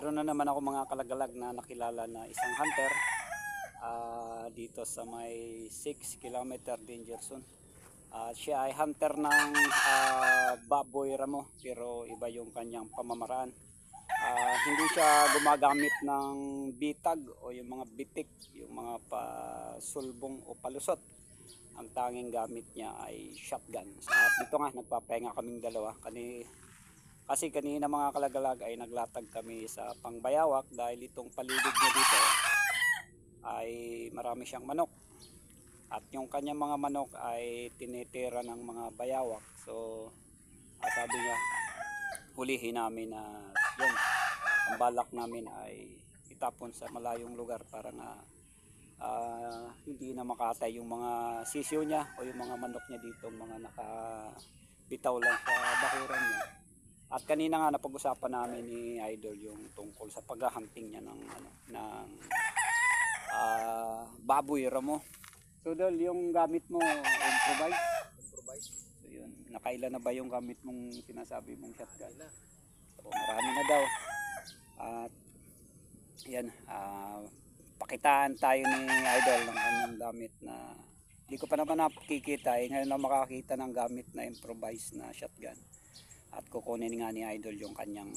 Meron na naman ako mga kalagalag na nakilala na isang hunter dito sa may 6 kilometer danger zone. Siya ay hunter ng baboy ramo, pero iba yung kanyang pamamaraan. Hindi siya gumagamit ng bitag o yung mga bitik, yung mga pasulbong o palusot. Ang tanging gamit niya ay shotgun. At dito nga nagpapahinga kaming dalawa. Kasi kanina mga kalagalag ay naglatag kami sa pangbayawak dahil itong paligid niya dito ay marami siyang manok. At yung kanyang mga manok ay tinitira ng mga bayawak. So sabi niya, hulihin namin na yun. Ang balak namin ay itapon sa malayong lugar para nga hindi na makatay yung mga sisiyo niya o yung mga manok niya dito, mga nakabitaw lang sa bakuran niya. At kanina nga napag-usapan namin ni Idol yung tungkol sa paghahunting niya ng baboy ramo. So Dol, yung gamit mo improvise? So yun, nakailan na ba yung gamit mong sinasabi mong shotgun? So marami na daw. At yan, pakitaan tayo ni Idol ng kanyang gamit na hindi ko pa naman nakikita ngayon na makakita ng gamit na improvise na shotgun. At kukunin nga ni Idol yung kanyang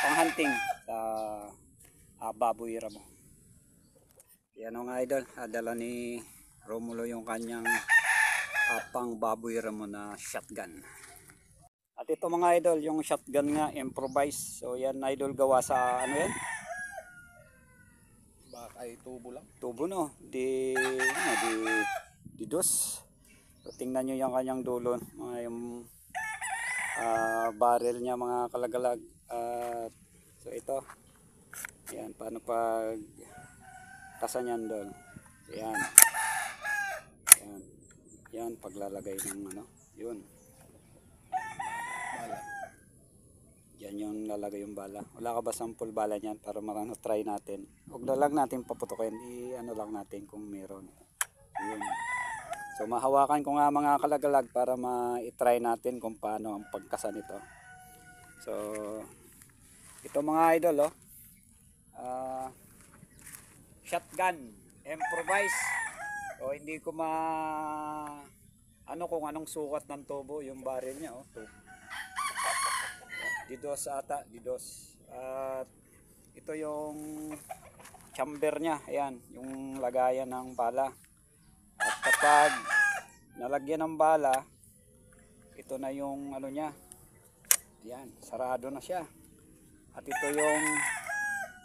panghunting sa baboy ramo. Yan o nga Idol, dala ni Romulo yung kanyang pang baboy ramo na shotgun. At ito mga Idol, yung shotgun nga improvise. So yan Idol, gawa sa ano yan? Baka ay tubo lang. Tubo no, di dos. So tingnan nyo yung kanyang dulo, yung barrel niya mga kalagalag. So ito, yan, paano pag kasanyan doon. Yan. Yan. Yan, paglalagay ng ano, yun. Bala. Yan yung lalagay yung bala. Wala ka ba sample bala niyan para marano try natin? Huwag na lang natin paputukin. Ano lang natin kung meron. Yun. So mahawakan ko nga mga kalagalag para ma-try natin kung paano ang pagkasa nito. So ito mga Idol shotgun improvise. So hindi ko kung anong sukat ng tubo yung barrel niya didos ata, didos. At ito yung chamber niya, ayan, yung lagayan ng bala. At kapag nalagyan ng bala, ito na yung ano niya, ayan, sarado na siya. At ito yung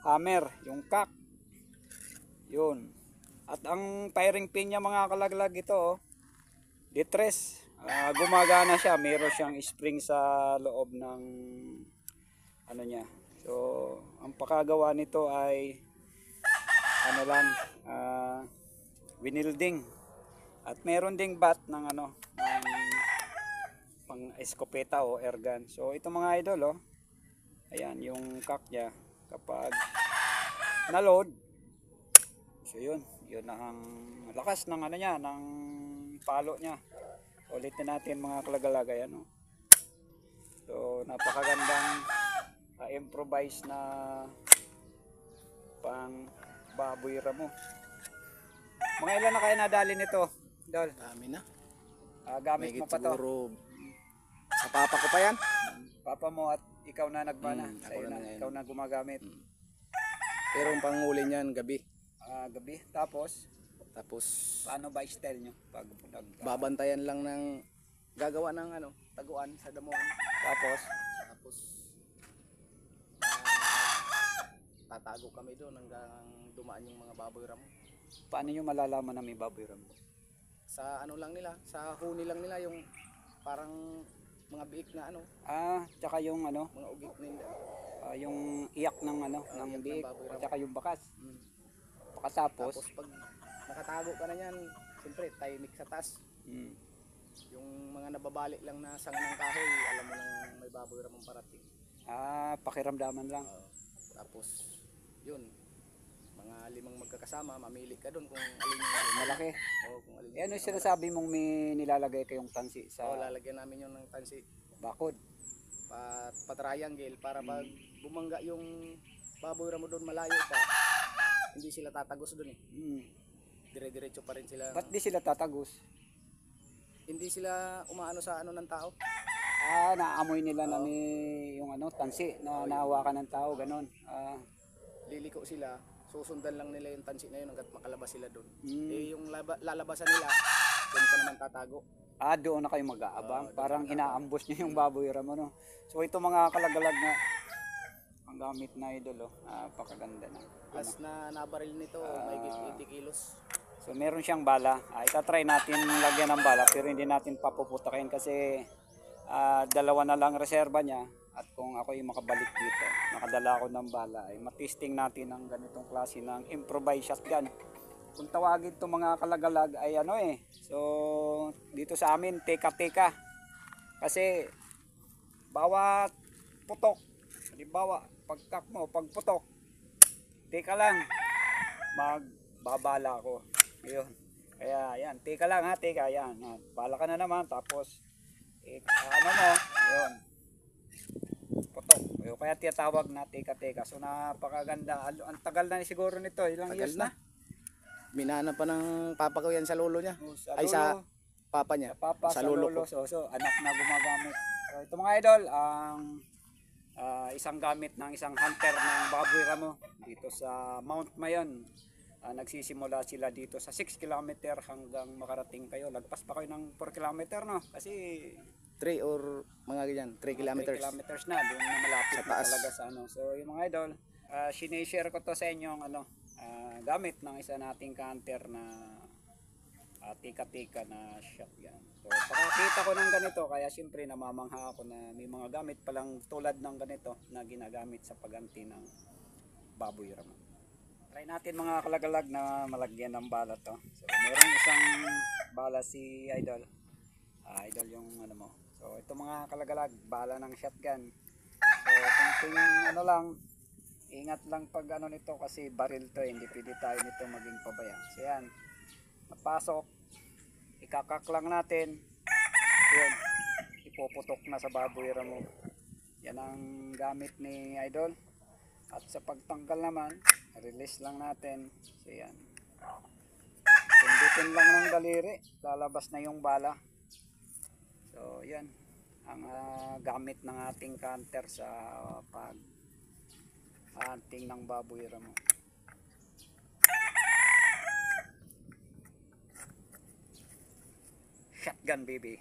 hammer, yung cock, yun. At ang firing pin niya mga kalaglag ito D3, gumagana siya, meron siyang spring sa loob ng ano niya. So ang pakagawa nito ay ano lang, winilding. At meron ding bat ng ng pang escopeta o airgun. So ito mga Idol ayan yung cock niya kapag na-load. So yun ang lakas ng ano niya, ng palo niya. Ulitin natin mga kalagalagay So napakagandang improvise na pang baboy ramo. Mga ilan na kayo nadali nito, Dol? Dami na. Gamit mo pa to? Siguro sa papa ko pa yan. Papa mo at ikaw na nagbana. Ikaw na gumagamit. Pero ang panghuli niyan gabi. Gabi. Tapos paano ba style nyo? Babantayan lang ng gagawa ng taguan sa damuhan. Tapos tatago kami doon hanggang dumaan yung mga baboy ramo. Paano nyo malalaman na may baboy ramo? Sa lang nila, sa huni lang nila yung parang mga biik na tsaka yung mga ugik nila. Yung iyak ng ng biik, at saka yung bakas. Tapos pag nakatago ka na yan, siyempre tahimik sa taas. Yung mga nababalik lang na sanga ng kahoy, alam mo nang may baboy ramong parating. Pakiramdaman lang. Tapos yun, mga 5 magkakasama, mamili ka doon kung alin yung malaki. Kung alin ano yung sinasabi mong may nilalagay kayong tansi sa lalagyan namin yung ng tansi. Bakod. Pa triangle para pag bumangga yung baboy ramo doon malayo pa, hindi sila tatagos doon eh. Dire-diretso pa rin sila. Ba't di sila tatagos? Hindi sila umaano sa ano ng tao. Naamoy nila na yung ano, tansi na nahawakan ng tao, ganon. Liliko sila, susundan lang nila yung tansi na yun hanggat makalabas sila doon. Eh yung lalabasan nila, doon ka naman tatago. Doon na kayo mag-aabang. Parang inaambos niyo yung baboy ramo, no? So ito mga kalagalag na ang gamit na idol, pakaganda na. Plus na nabaril nito, may 80 kilos. So meron siyang bala. Itatry natin lagyan ng bala pero hindi natin papuputakin kasi dalawa na lang reserba niya. At kung ako yung makabalik dito, nakadala ako ng bala, ay matesting natin ang ganitong klase ng improvised shotgun. Kung tawagin itong mga kalagalag ay ano so dito sa amin, teka-teka. Kasi bawat putok, halimbawa, pagkak mo, pagputok, teka lang, magbabala ako. Ayun. Kaya yan, teka lang ha, teka, yan. Bala ka na naman, tapos, ano mo, ayun. Putok. Ayun, kaya tiyatawag na teka-teka. So napakaganda. Ang tagal na siguro nito, ilang Tagal years na? Minana pa ng papa ko yan sa lolo niya. Sa Ay lolo, sa papa niya. papa, sa lolo lolo. ko. So anak na gumagamit. So ito mga idol, ang isang gamit ng isang hunter ng baboy ramo dito sa Mount Mayon. Nagsisimula sila dito sa 6 km hanggang makarating kayo. Lagpas pa kayo ng 4 km, no? Kasi 3 or mga ganyan, 3 kilometers. 3 kilometers na, doon na malapit Sa na taas. talaga sa ano. So yung mga idol, sinishare ko to sa inyo gamit ng isa nating hunter na tika-tika na shotgun. So pakakita ko ng ganito, kaya siyempre namamangha ako na may mga gamit palang tulad ng ganito na ginagamit sa pagganti ng baboy ramo. Try natin mga kalagalag na malagyan ng bala to. So meron isang bala si idol. Idol yung ano mo. So ito mga kalagalag, bala ng shotgun. So kung ano lang, ingat lang pag ano nito kasi baril to, hindi pwede tayo nito maging pabaya. So yan, napasok, ikakak lang natin, yun, ipuputok na sa baboy ramo. Yan ang gamit ni idol. At sa pagtanggal naman, release lang natin. So yan, pindutin lang ng daliri, lalabas na yung bala. So yan ang gamit ng ating hunter sa pag hunting ng baboy ramo. Shotgun baby.